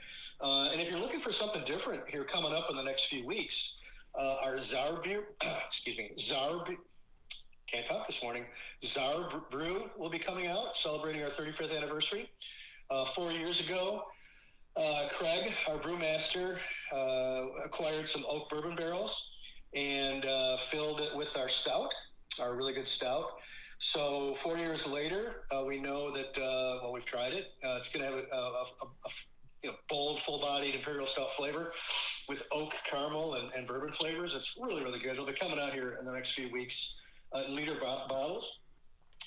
And if you're looking for something different here coming up in the next few weeks, our Czar Brew will be coming out, celebrating our 35th anniversary. 4 years ago, Craig, our brewmaster, acquired some oak bourbon barrels and filled it with our stout, our really good stout. So 4 years later, we know that, we've tried it. It's going to have a bold, full-bodied imperial stout flavor with oak, caramel, and bourbon flavors. It's really, really good. It'll be coming out here in the next few weeks in liter bottles.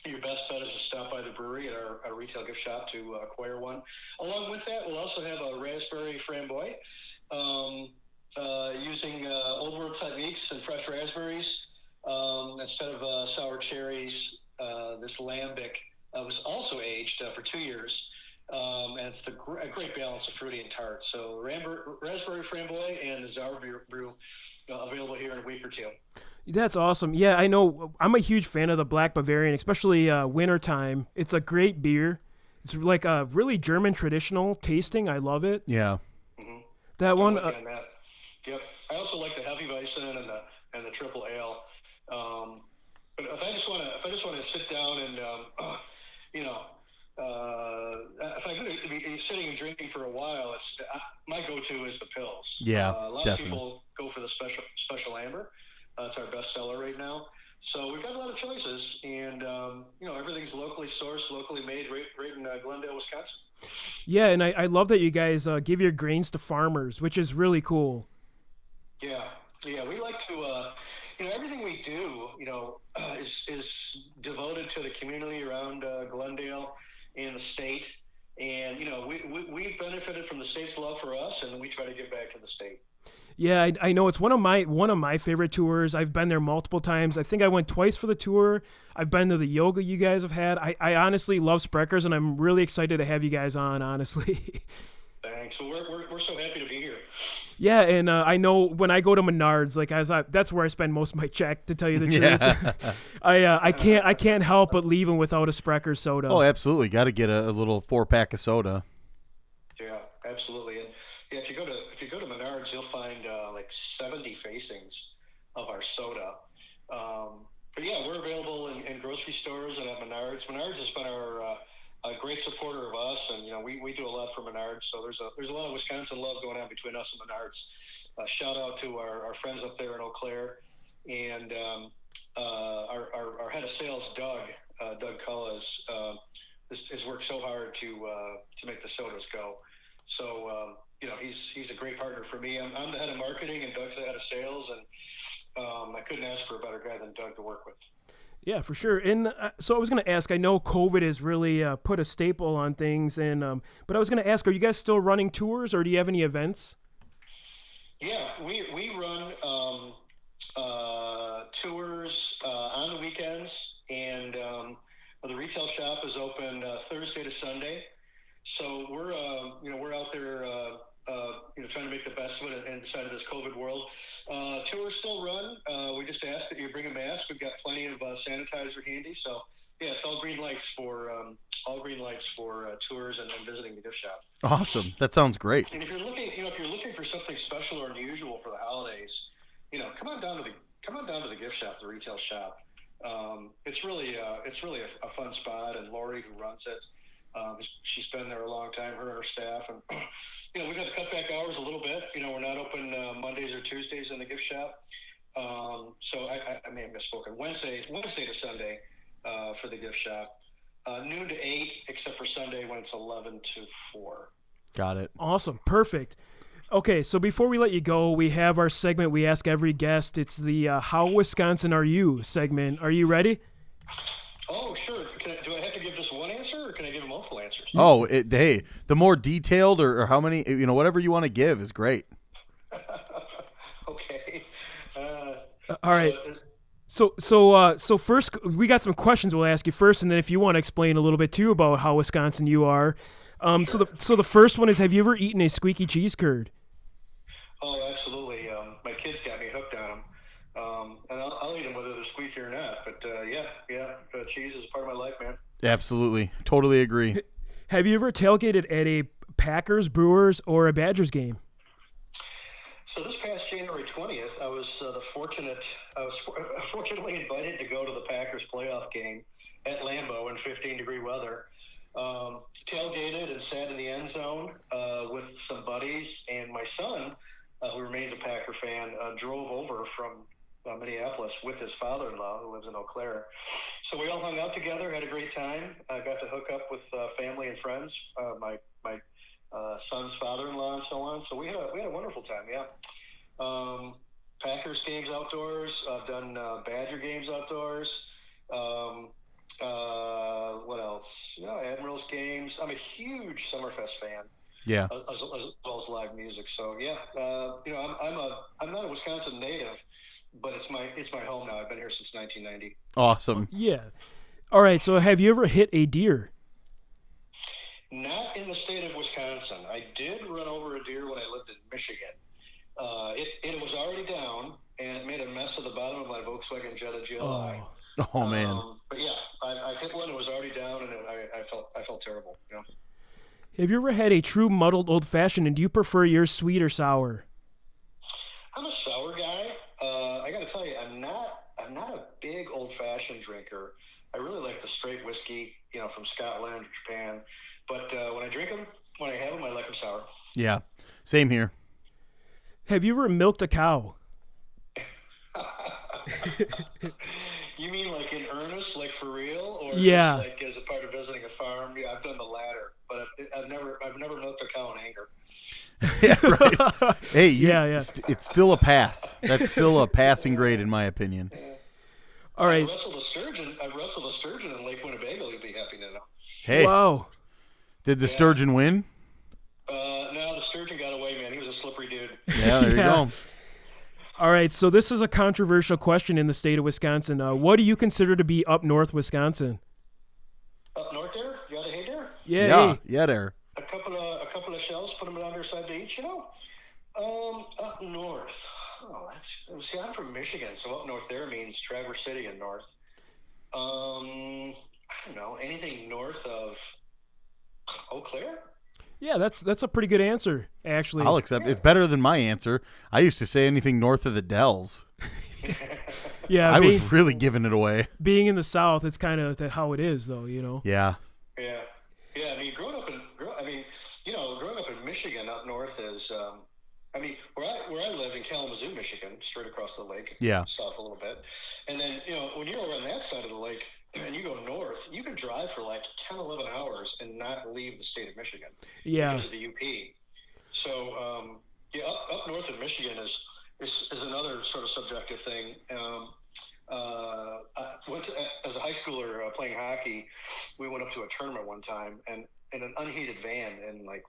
Your best bet is to stop by the brewery at our retail gift shop to acquire one. Along with that, we'll also have a raspberry framboy using old world techniques and fresh raspberries instead of sour cherries. This lambic was also aged for 2 years, and it's a great balance of fruity and tart. So raspberry framboy and the Czar Brew available here in a week or two.
That's awesome. Yeah, I know. I'm a huge fan of the Black Bavarian, especially wintertime. It's a great beer. It's like a really German traditional tasting. I love it.
Yeah.
Mm-hmm.
That one.
Yep. I also like the Hefeweizen and the triple ale. But if I just want to sit down and if I'm going to be sitting and drinking for a while, my go-to is the pills.
Yeah,
a lot
definitely.
of people go for the special amber. It's our best seller right now. So we've got a lot of choices, and everything's locally sourced, locally made, right in Glendale, Wisconsin.
Yeah, and I love that you guys give your grains to farmers, which is really cool.
Yeah, we like to. Everything we do, is devoted to the community around Glendale and the state. And, we benefited from the state's love for us, and we try to give back to the state.
Yeah, I know it's one of my favorite tours. I've been there multiple times. I think I went twice for the tour. I've been to the yoga you guys have had. I honestly love Sprechers, and I'm really excited to have you guys on, honestly.
Thanks. Well, we're so happy to be here.
Yeah, and I know when I go to Menards, that's where I spend most of my check, to tell you the truth.
Yeah.
I can't help but leave them without a Sprecher soda.
Oh, absolutely. Got to get a little 4-pack of soda.
Yeah, absolutely. And yeah, if you go to Menards, you'll find like 70 facings of our soda. But yeah, we're available in grocery stores and at Menards. Menards has been a great supporter of us, and we do a lot for Menards. So there's a lot of Wisconsin love going on between us and Menards. Shout out to our friends up there in Eau Claire, and our head of sales, Doug Cullis, has worked so hard to make the sodas go. So he's a great partner for me. I'm the head of marketing, and Doug's the head of sales, and I couldn't ask for a better guy than Doug to work with.
Yeah, for sure. And so I was going to ask, I know COVID has really put a staple on things, but I was going to ask, are you guys still running tours, or do you have any events?
Yeah, we run tours on the weekends, and the retail shop is open Thursday to Sunday. So we're out there trying to make the best of it inside of this COVID world. Tours still run. We just ask that you bring a mask. We've got plenty of sanitizer handy. So yeah, it's all green lights for tours and visiting the gift shop.
Awesome. That sounds great.
And if you're looking for something special or unusual for the holidays, come on down to the gift shop, the retail shop. It's really a fun spot, and Lori, who runs it, she's been there a long time, her and her staff, and we've had to cut back hours a little bit. We're not open Mondays or Tuesdays in the gift shop. So I may have misspoken. Wednesday to Sunday for the gift shop. Noon to 8, except for Sunday when it's 11 to 4.
Got it.
Awesome. Perfect. Okay, so before we let you go, we have our segment we ask every guest. It's the How Wisconsin Are You segment. Are you ready?
Oh, sure. Do I have to give just one answer, or can I give multiple answers?
Oh, hey, the more detailed or how many, whatever you want to give is great.
Okay.
All right. So first, we got some questions we'll ask you first, and then if you want to explain a little bit too about how Wisconsin you are.
Sure.
So the first one is, have you ever eaten a squeaky cheese curd?
Oh, absolutely. My kids got me hooked on them. And I'll eat them whether they're squeaky or not. But cheese is a part of my life, man.
Absolutely. Totally agree.
Have you ever tailgated at a Packers, Brewers, or a Badgers game?
So this past January 20th, I was fortunately invited to go to the Packers playoff game at Lambeau in 15-degree weather. Tailgated and sat in the end zone with some buddies, and my son, who remains a Packer fan, drove over from Minneapolis with his father-in-law, who lives in Eau Claire. So we all hung out together, had a great time. I got to hook up with family and friends, my son's father-in-law, and so on. So we had a wonderful time. Yeah. Packers games outdoors. I've done Badger games outdoors. What else? Admirals games. I'm a huge Summerfest fan.
Yeah.
As well as live music. So yeah, I'm not a Wisconsin native, but it's my home now. I've been here since 1990.
Awesome.
Yeah. All right. So have you ever hit a deer?
Not in the state of Wisconsin. I did run over a deer when I lived in Michigan. It was already down, and it made a mess of the bottom of my Volkswagen Jetta GLI.
Oh man.
But yeah, I hit one. It was already down, and I felt terrible.
Have you ever had a true muddled old fashioned, and do you prefer yours sweet or sour?
I'm a sour guy. I got to tell you, I'm not a big old fashioned drinker. I really like the straight whiskey, from Scotland or Japan. But when I have them, I like them sour.
Yeah, same here.
Have you ever milked a cow?
You mean like in earnest, like for real, or
yeah,
just like as a part of visiting a farm? Yeah, I've done the latter, but I've never milked a cow in anger.
Yeah, right. Hey,
yeah.
It's still a pass. That's still a passing grade in my opinion.
All right.
I wrestled a sturgeon in Lake Winnebago. You'd be happy to know.
Hey.
Wow.
Did the Sturgeon win?
No, the Sturgeon got away, man. He was a slippery dude.
Yeah, there you go.
All right, so this is a controversial question in the state of Wisconsin. What do you consider to be up north Wisconsin?
Up north there? You got a hay there?
Yeah.
Yeah, there.
A couple of shells, put them on their side to each, up north. Oh, see, I'm from Michigan, so up north there means Traverse City and north. I don't know, anything north of Eau Claire?
Yeah, that's a pretty good answer, actually.
I'll accept. It's better than my answer. I used to say anything north of the Dells.
Yeah,
I was really giving it away.
Being in the South, it's kind of how it is, though.
Yeah.
Yeah. I mean, growing up in Michigan, up north is, where I live in Kalamazoo, Michigan, straight across the lake.
Yeah.
South a little bit, and then when you're over on that side of the lake and you go north, you can drive for like 10, 11 hours and not leave the state of Michigan.
Yeah.
Because of the UP. So up north of Michigan is another sort of subjective thing. As a high schooler playing hockey, we went up to a tournament one time, and in an unheated van in like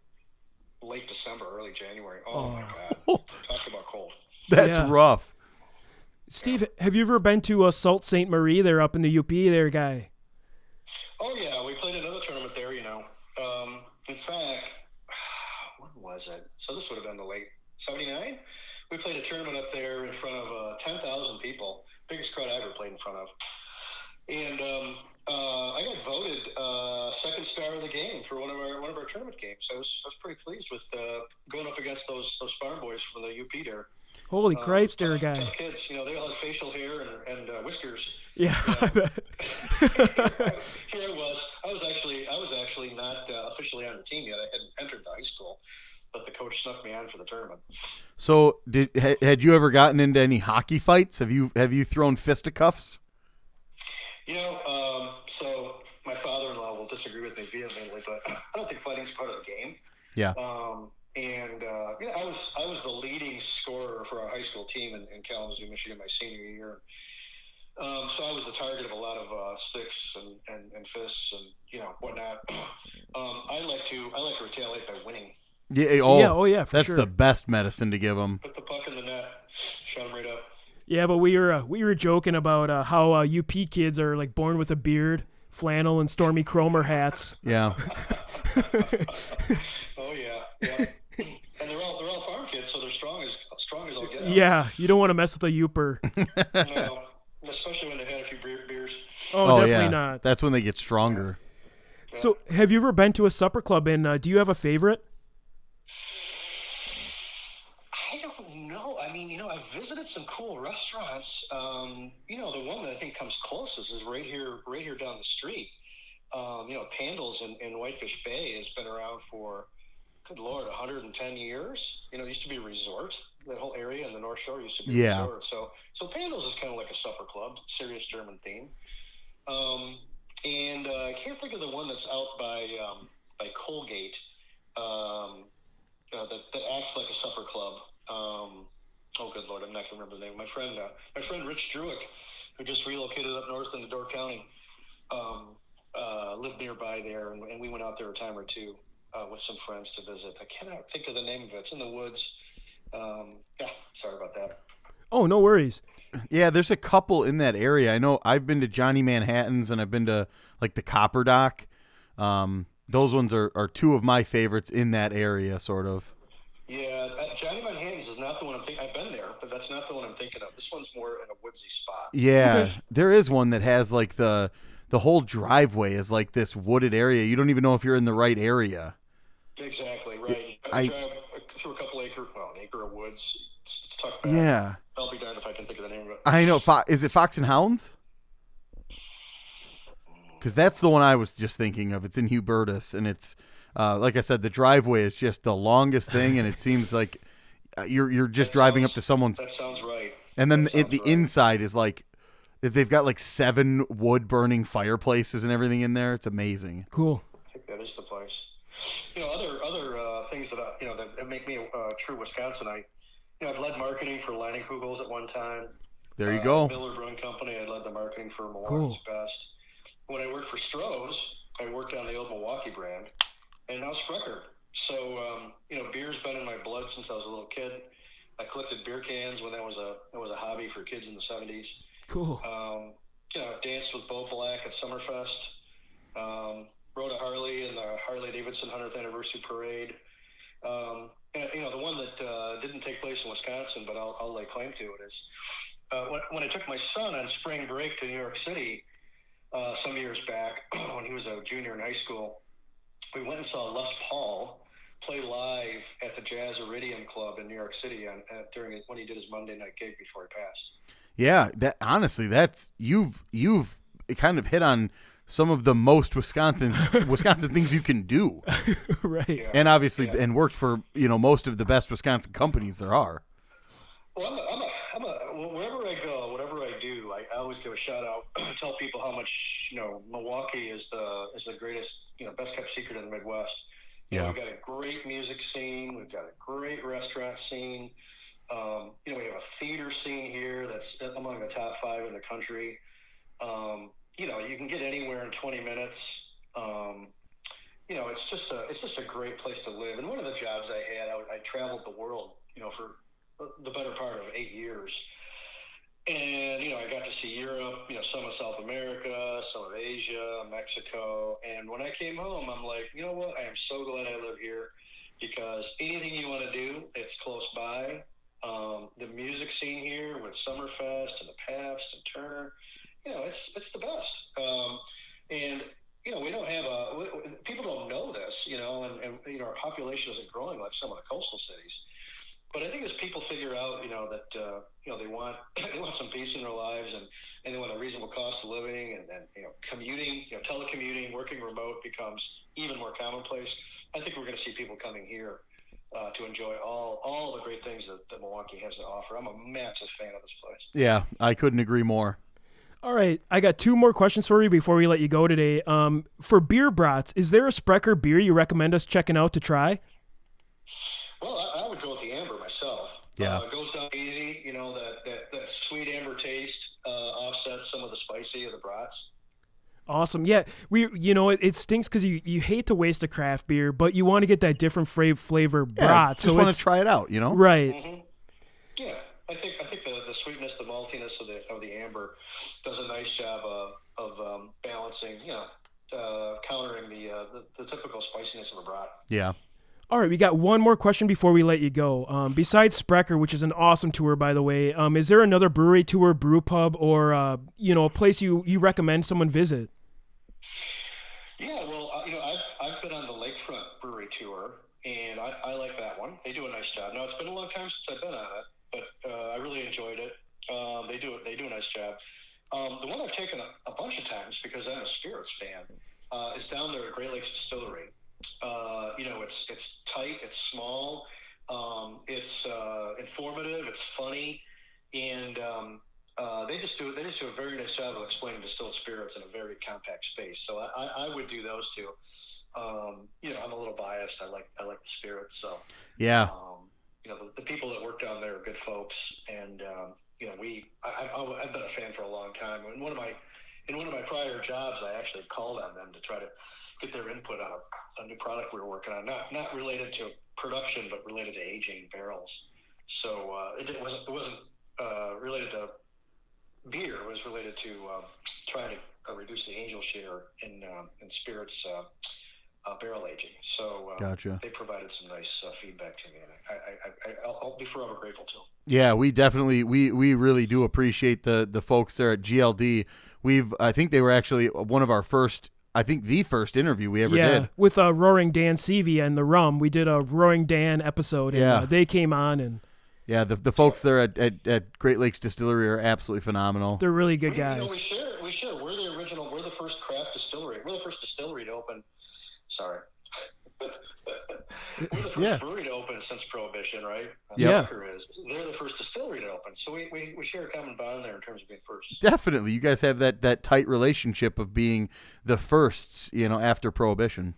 late December, early January. Oh my God! Talk about cold.
That's rough.
Steve, have you ever been to Sault Ste. Marie? They're up in the UP there, guy.
Oh yeah, we played another tournament there. In fact, when was it? So this would have been the late '79. We played a tournament up there in front of 10,000 people, biggest crowd I ever played in front of. And I got voted second star of the game for one of our tournament games. I was pretty pleased with going up against those farm boys from the UP there.
Holy cripes, there, guy!
Tough kids, they all had facial hair and whiskers.
Yeah.
Here I was. I was actually not officially on the team yet. I hadn't entered the high school, but the coach snuck me on for the tournament.
So, had you ever gotten into any hockey fights? Have you thrown fisticuffs?
So my father-in-law will disagree with me vehemently, but I don't think fighting's part of the game.
Yeah.
I was the leading scorer for our high school team in Kalamazoo, Michigan, my senior year. So I was the target of a lot of sticks and fists and whatnot. I like to retaliate by winning.
Yeah. For that's sure. The best medicine to give them.
Put the puck in the net, shut them right up.
Yeah, but we were joking about how UP kids are like born with a beard, flannel, and Stormy Cromer hats.
Yeah.
Oh yeah. And they're all farm kids, so they're strong as all get out.
Yeah, you don't want to mess with a Youper.
No, especially when they've had a few beers.
Oh, definitely not.
That's when they get stronger.
Yeah. So, have you ever been to a supper club, and do you have a favorite?
I don't know. I mean, I've visited some cool restaurants. The one that I think comes closest is right here down the street. Pandals in Whitefish Bay has been around for, good Lord, 110 years. It used to be a resort. That whole area in the North Shore used to be a resort. So Pandals is kind of like a supper club, serious German theme. And I can't think of the one that's out by Colgate that acts like a supper club. Oh, good Lord, I'm not going to remember the name. My friend Rich Druick, who just relocated up north into Door County, lived nearby there, and we went out there a time or two with some friends to visit. I cannot think of the name of it. It's in the woods. Sorry about that.
Oh, no worries.
Yeah, there's a couple in that area. I know I've been to Johnny Manhattan's, and I've been to like the Copper Dock. Those ones are two of my favorites in that area, sort of.
Yeah, Johnny Manhattan's is not the one I'm thinking. I've been there, but that's not the one I'm thinking of. This one's more in a woodsy spot.
Yeah, there is one that has like the whole driveway is like this wooded area. You don't even know if you're in the right area.
Exactly, right. I drive through an acre of woods. It's tucked back.
Yeah.
I'll be darned if I can think of the name of it.
I know. Is it Fox and Hounds? Because that's the one I was just thinking of. It's in Hubertus, and it's like I said, the driveway is just the longest thing, and it seems like you're just driving up to someone's.
That sounds right.
And then the inside is like they've got like 7 wood burning fireplaces and everything in there. It's amazing.
Cool.
I think that is the place. Other things that make me a true Wisconsinite. I've led marketing for Leinenkugel's at one time.
There you go.
Miller Brewing Company. I led the marketing for Milwaukee's Best. When I worked for Stroh's, I worked on the old Milwaukee brand. and now Sprecher. So beer's been in my blood since I was a little kid. I collected beer cans when that was a hobby for kids in the 70s.
Cool.
I danced with Bo Black at Summerfest. Rode a Harley in the Harley Davidson 100th anniversary parade. The one that didn't take place in Wisconsin, but I'll lay claim to it, is when I took my son on spring break to New York City some years back when he was a junior in high school. We went and saw Les Paul play live at the Jazz Iridium Club in New York City when he did his Monday night gig before he passed.
Yeah, that's you've kind of hit on some of the most Wisconsin things you can do.
Right.
Yeah.
And obviously, and worked for most of the best Wisconsin companies there are.
Well, wherever I go, whatever I do, I always give a shout out. Tell people how much Milwaukee is the greatest, best kept secret in the Midwest.
Yeah.
We've got a great music scene. We've got a great restaurant scene. We have a theater scene here that's among the top 5 in the country. You can get anywhere in 20 minutes. It's just a great place to live. And one of the jobs I had, I traveled the world, for the better part of 8 years. And, I got to see Europe, some of South America, some of Asia, Mexico. And when I came home, I'm like, you know what? I am so glad I live here, because anything you want to do, it's close by. The music scene here with Summerfest and the Pabst and Turner, it's the best. We don't have people don't know this, and our population isn't growing like some of the coastal cities. But I think as people figure out, that they want some peace in their lives, and they want a reasonable cost of living, and commuting, telecommuting, working remote becomes even more commonplace. I think we're going to see people coming here to enjoy all the great things that Milwaukee has to offer. I'm a massive fan of this place.
Yeah, I couldn't agree more.
All right, I got 2 more questions for you before we let you go today. For beer brats, is there a Sprecher beer you recommend us checking out to try?
Well, I would go with the amber myself.
Yeah.
It goes down easy. That sweet amber taste offsets some of the spicy of the brats.
Awesome. Yeah, it stinks because you hate to waste a craft beer, but you want to get that different flavor brat.
Just want to try it out,
Right.
Mm-hmm. Yeah, I think the sweetness, the maltiness of the amber does a nice job of balancing, countering the typical spiciness of a brat.
Yeah.
All right, we got one more question before we let you go. Besides Sprecher, which is an awesome tour, by the way, is there another brewery tour, brew pub, or a place you recommend someone visit?
Yeah, well, I've been on the Lakefront Brewery tour, and I like that one. They do a nice job. Now, it's been a long time since I've been on it, but I really enjoyed it. They do a nice job. The one I've taken a bunch of times because I'm a spirits fan is down there at Great Lakes Distillery. It's tight, it's small, it's informative, it's funny, and they just do a very nice job of explaining distilled spirits in a very compact space. So I would do those 2. I'm a little biased. I like the spirits. So
yeah.
The people that work down there are good folks, and I've been a fan for a long time. In one of my prior jobs, I actually called on them to try to get their input on a new product we were working on, not related to production, but related to aging barrels. So it wasn't related to beer. It was related to trying to reduce the angel share in spirits barrel aging. So
gotcha.
They provided some nice feedback to me, and I'll be forever grateful to them.
Yeah, we definitely we really do appreciate the folks there at GLD. I think they were actually one of our first. I think the first interview we ever did.
With Roaring Dan Seavey and the rum. We did a Roaring Dan episode, and they came on. And
yeah, the folks there at Great Lakes Distillery are absolutely phenomenal.
They're really good guys.
We share. We're the original. We're the first craft distillery. We're the first distillery to open. Sorry. We're the first brewery to open since Prohibition, right?
Yeah.
They're the first distillery to open. So we share a common bond there in terms of being first.
Definitely. You guys have that tight relationship of being the firsts, after Prohibition.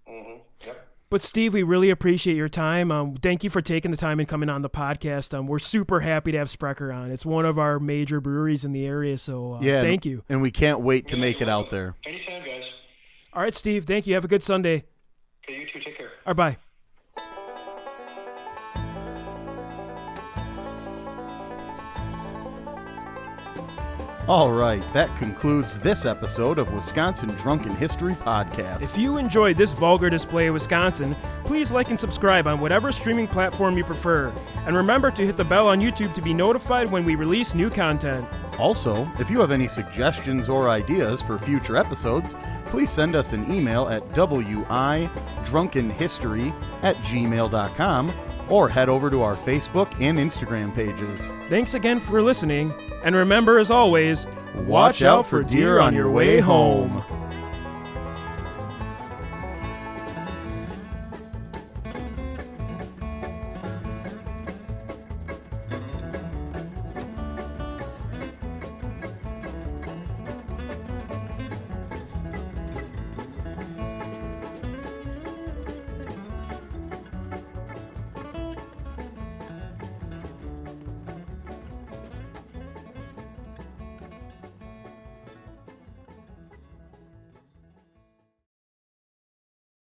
Mm-hmm. Yep.
But Steve, we really appreciate your time. Thank you for taking the time and coming on the podcast. We're super happy to have Sprecher on. It's one of our major breweries in the area, so thank you.
And we can't wait to make it out there.
Anytime, guys.
All right, Steve, thank you. Have a good Sunday.
Okay, you too. Take care.
All right, bye.
All right, that concludes this episode of Wisconsin Drunken History Podcast.
If you enjoyed this vulgar display of Wisconsin, please like and subscribe on whatever streaming platform you prefer. And remember to hit the bell on YouTube to be notified when we release new content.
Also, if you have any suggestions or ideas for future episodes, please send us an email at widrunkenhistory@gmail.com or head over to our Facebook and Instagram pages.
Thanks again for listening, and remember, as always, watch out for deer on your way home.